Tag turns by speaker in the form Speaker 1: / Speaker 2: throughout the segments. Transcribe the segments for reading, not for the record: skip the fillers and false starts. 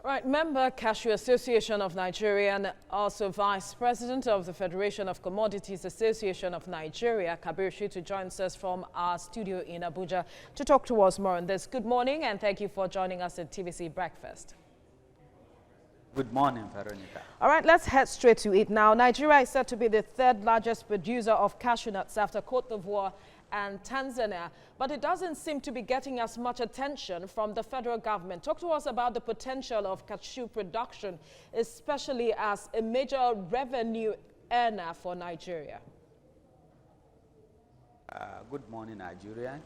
Speaker 1: Right, member Cashew Association of Nigeria and also Vice President of the Federation of Commodities Association of Nigeria, Kabir Shitu, joins us from our studio in Abuja to talk to us more on this. Good morning and thank you for joining us at TVC Breakfast.
Speaker 2: Good morning, Veronica.
Speaker 1: All right, let's head straight to it now. Nigeria is said to be the third largest producer of cashew nuts after Cote d'Ivoire and Tanzania, but it doesn't seem to be getting as much attention from the federal government. Talk to us about the potential of cashew production, especially as a major revenue earner for Nigeria.
Speaker 2: Good morning, Nigeria.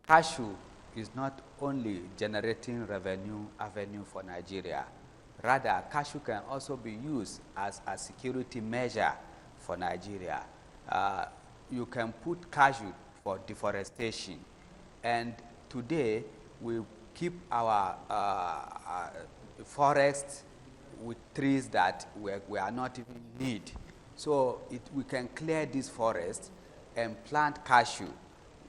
Speaker 2: Cashew is not only generating revenue avenue for Nigeria. Rather, cashew can also be used as a security measure for Nigeria. You can put cashew for deforestation. And today, we keep our forests with trees that we are not even need. So we can clear this forest and plant cashew.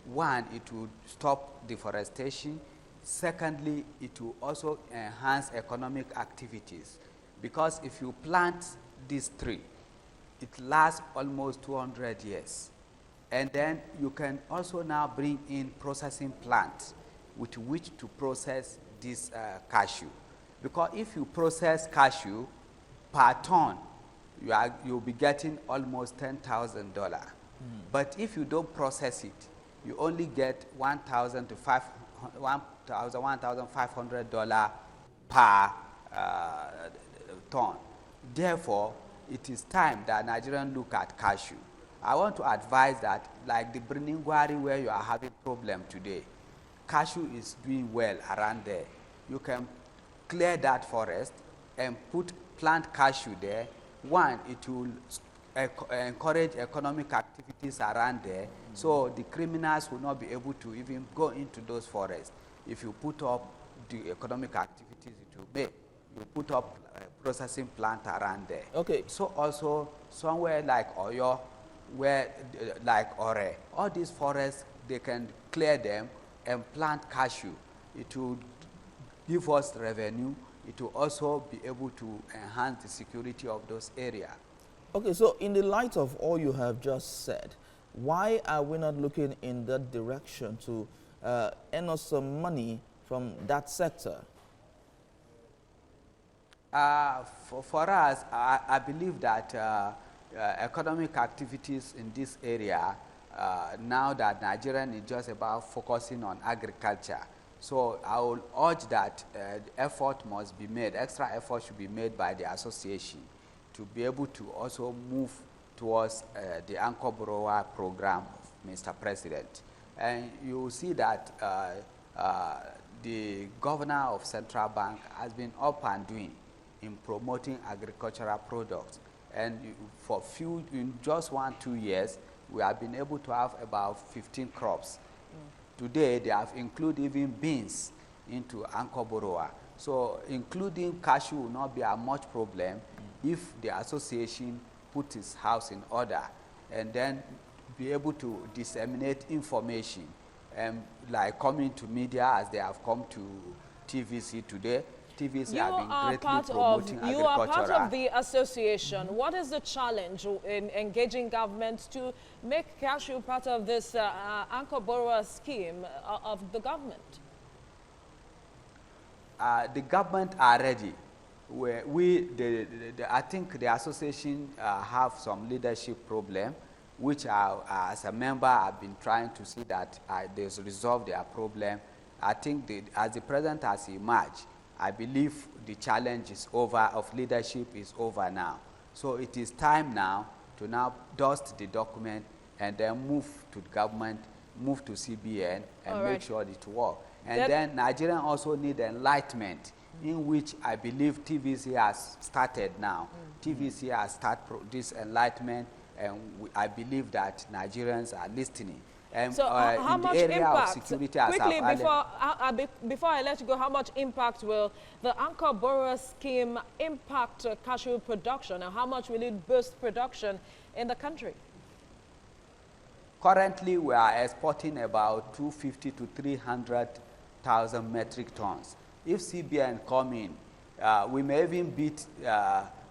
Speaker 2: One, it will stop deforestation. Secondly, it will also enhance economic activities. Because if you plant this tree, it lasts almost 200 years. And then you can also now bring in processing plants with which to process this cashew. Because if you process cashew per ton, you'll be getting almost $10,000. But if you don't process it, you only get $1,000 to $1,500 per ton. Therefore, it is time that Nigerians look at cashew. I want to advise that, like the Briningwari where you are having problem today, cashew is doing well around there. You can clear that forest and plant cashew there. One, it will encourage economic activities around there, so the criminals will not be able to even go into those forests. If you put up the economic activities it will make, you put up a processing plant around there.
Speaker 3: Okay.
Speaker 2: So also somewhere like Oyo, where like Ore, all these forests, they can clear them and plant cashew. It will give us revenue. It will also be able to enhance the security of those areas.
Speaker 3: Okay, so in the light of all you have just said, why are we not looking in that direction to earn us some money from that sector?
Speaker 2: For us, I believe that economic activities in this area, now that Nigerian is just about focusing on agriculture. So I will urge that effort must be made, extra effort should be made by the association to be able to also move towards the anchor borrower program of Mr. President. And you will see that the governor of Central Bank has been up and doing in promoting agricultural products. And in just 1-2 years, we have been able to have about 15 crops. Today, they have included even beans into anchor borrower. So including cashew will not be a much problem if the association puts its house in order and then be able to disseminate information, like coming to media as they have come to TVC today. TVC have been greatly promoting agriculture.
Speaker 1: You are part of the association. What is the challenge in engaging government to make cashew part of this anchor borrower scheme of the government?
Speaker 2: The government are ready. I think the association have some leadership problem, which as a member I've been trying to see that they resolve their problem. I think as the president has emerged, I believe the challenge is over, of leadership is over now. So it is time now to dust the document and then move to the government, move to CBN and make sure it works. And then Nigerians also need enlightenment, in which I believe TVC has started now. TVC has started this enlightenment, and I believe that Nigerians are listening.
Speaker 1: So how much impact, quickly before I let you go, how much impact will the anchor borrower scheme impact cashew production, and how much will it boost production in the country?
Speaker 2: Currently, we are exporting about 250 to 300,000 metric tons. If CBN come in, We may even beat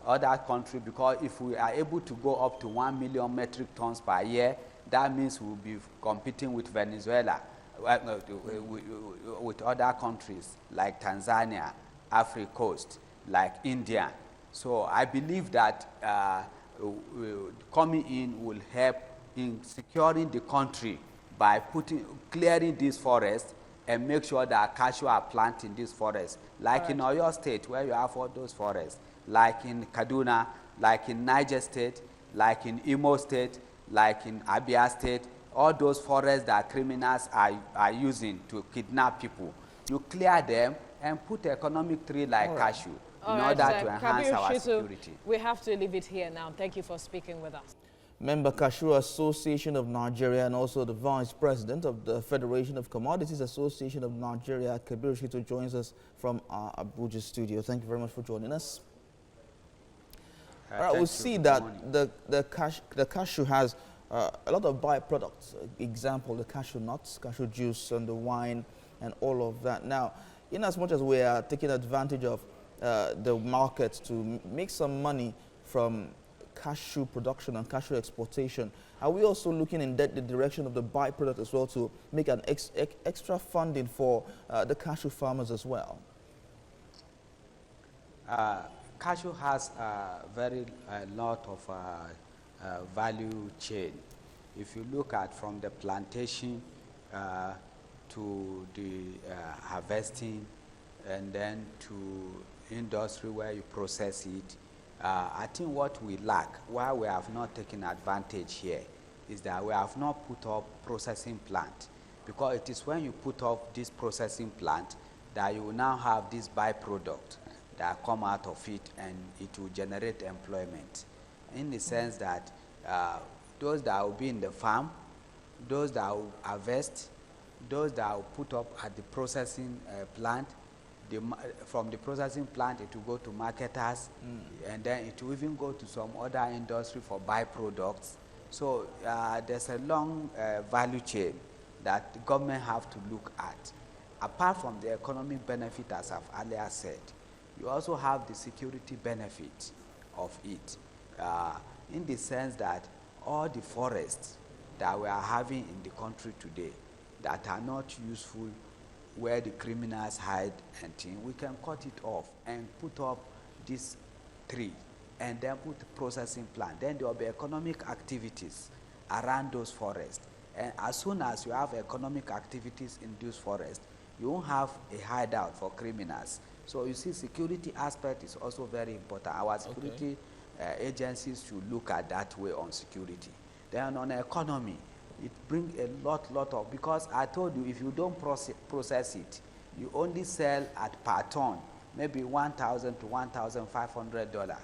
Speaker 2: other countries, because if we are able to go up to 1 million metric tons per year, that means we'll be competing with Venezuela, with other countries like Tanzania, Africa Coast, like India. So I believe that coming in will help in securing the country by clearing these forests and make sure that cashew are planted in this forest, like in Oyo State, where you have all those forests, like in Kaduna, like in Niger State, like in Imo State, like in Abia State, all those forests that criminals are using to kidnap people. You clear them and put economic tree like cashew in order to enhance our security.
Speaker 1: We have to leave it here now. Thank you for speaking with us.
Speaker 3: Member Cashew Association of Nigeria and also the Vice President of the Federation of Commodities Association of Nigeria, Kabir Shitu, joins us from our Abuja studio. Thank you very much for joining us. We see that the cashew has a lot of byproducts. Example, the cashew nuts, cashew juice, and the wine, and all of that. Now, in as much as we are taking advantage of the market to make some money from cashew production and cashew exportation, are we also looking in the direction of the byproduct as well to make an extra funding for the cashew farmers as well?
Speaker 2: Cashew has a lot of value chain. If you look at from the plantation to the harvesting, and then to industry where you process it, I think what we lack, why we have not taken advantage here, is that we have not put up processing plant. Because it is when you put up this processing plant that you will now have this byproduct that come out of it, and it will generate employment. In the sense that those that will be in the farm, those that will harvest, those that will put up at the processing plant, from the processing plant it will go to marketers, and then it will even go to some other industry for byproducts. So there's a long value chain that the government have to look at. Apart from the economic benefit, as I've earlier said, you also have the security benefit of it, in the sense that all the forests that we are having in the country today that are not useful, where the criminals hide and things, we can cut it off and put up this tree and then put the processing plant. Then there will be economic activities around those forests. And as soon as you have economic activities in those forests, you won't have a hideout for criminals. So you see, security aspect is also very important. Our security agencies should look at that way on security. Then on economy, it brings a lot of, because I told you, if you don't process it, you only sell at per ton, maybe $1,000 to $1,500.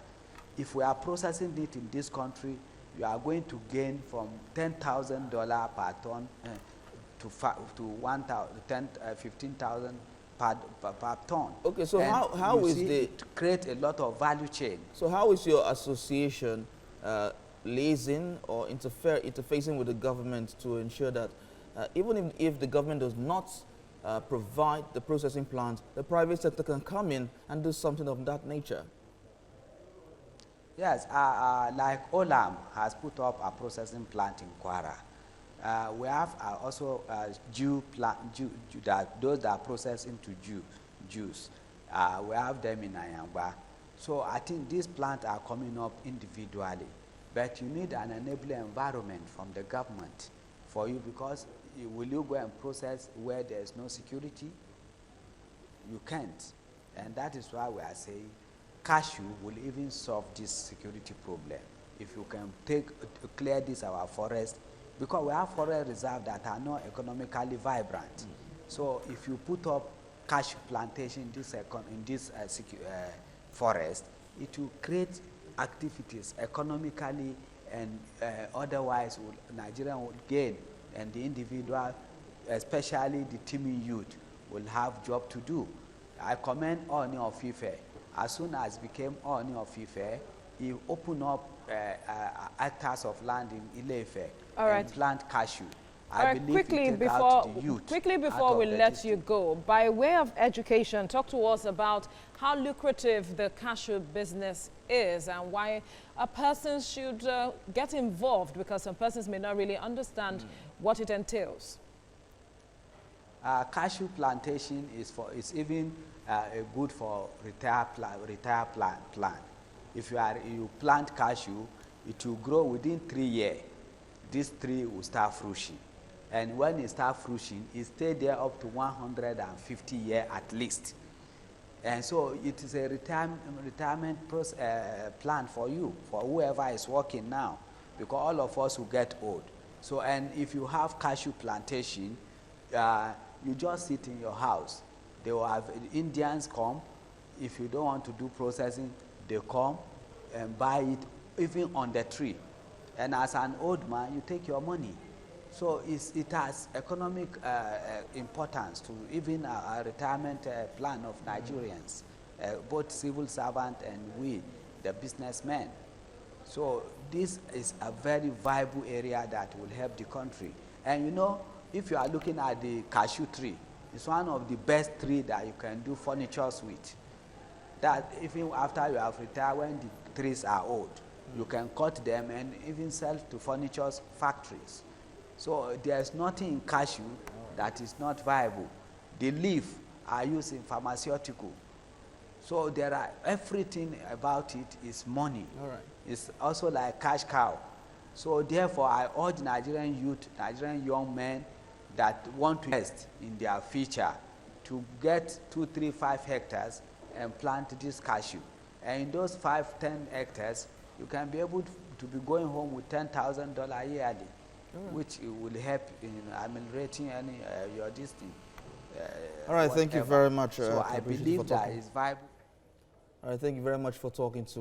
Speaker 2: If we are processing it in this country, you are going to gain from $10,000 per ton to $15,000 per ton.
Speaker 3: Okay, so how is
Speaker 2: it create a lot of value chain.
Speaker 3: So how is your association liaising or interfacing with the government to ensure that even if the government does not provide the processing plant, the private sector can come in and do something of that nature?
Speaker 2: Yes, like Olam has put up a processing plant in Kwara. We have also those that are processed into juice. We have them in Ayangba. So I think these plants are coming up individually. But you need an enabling environment from the government for you, because will you go and process where there is no security? You can't. And that is why we are saying cashew will even solve this security problem. If you can clear this our forest, because we have forest reserves that are not economically vibrant. So if you put up cashew plantation in this forest, it will create activities economically, and otherwise Nigeria will gain, and the individual, especially the teeming youth, will have job to do. I commend Ooni of Ife. As soon as became Ooni of Ife, he opened up hectares of land in Ile-Ife and plant cashew. I believe
Speaker 1: quickly
Speaker 2: it take
Speaker 1: before
Speaker 2: out the youth out
Speaker 1: we
Speaker 2: of the
Speaker 1: let
Speaker 2: district.
Speaker 1: you go, by way of education, talk to us about how lucrative the cashew business is and why a person should get involved, because some persons may not really understand what it entails.
Speaker 2: Cashew plantation is even good for retire plan. If you plant cashew, it will grow within 3 years. This tree will start fruition, and when it start fruition, it stay there up to 150 years at least. And so it is a retirement plan for you, for whoever is working now, because all of us will get old. So, and if you have cashew plantation, you just sit in your house. They will have Indians come. If you don't want to do processing, they come and buy it even on the tree. And as an old man, you take your money. So it has economic importance to even a retirement plan of Nigerians, both civil servant and we, the businessmen. So this is a very viable area that will help the country. And you know, if you are looking at the cashew tree, it's one of the best trees that you can do furnitures with. That even after you have retired, when the trees are old, you can cut them and even sell to furniture factories. So there's nothing in cashew that is not viable. The leaf are used in pharmaceutical. So there are, everything about it is money.
Speaker 3: All right.
Speaker 2: It's also like cash cow. So therefore, I urge Nigerian youth, Nigerian young men that want to invest in their future to get 2, 3, 5 hectares and plant this cashew. And in those 5, 10 hectares, you can be able to be going home with $10,000 yearly, which will help in ameliorating any your distance.
Speaker 3: All right, thank you very much.
Speaker 2: So I believe that is viable.
Speaker 3: All right, thank you very much for talking to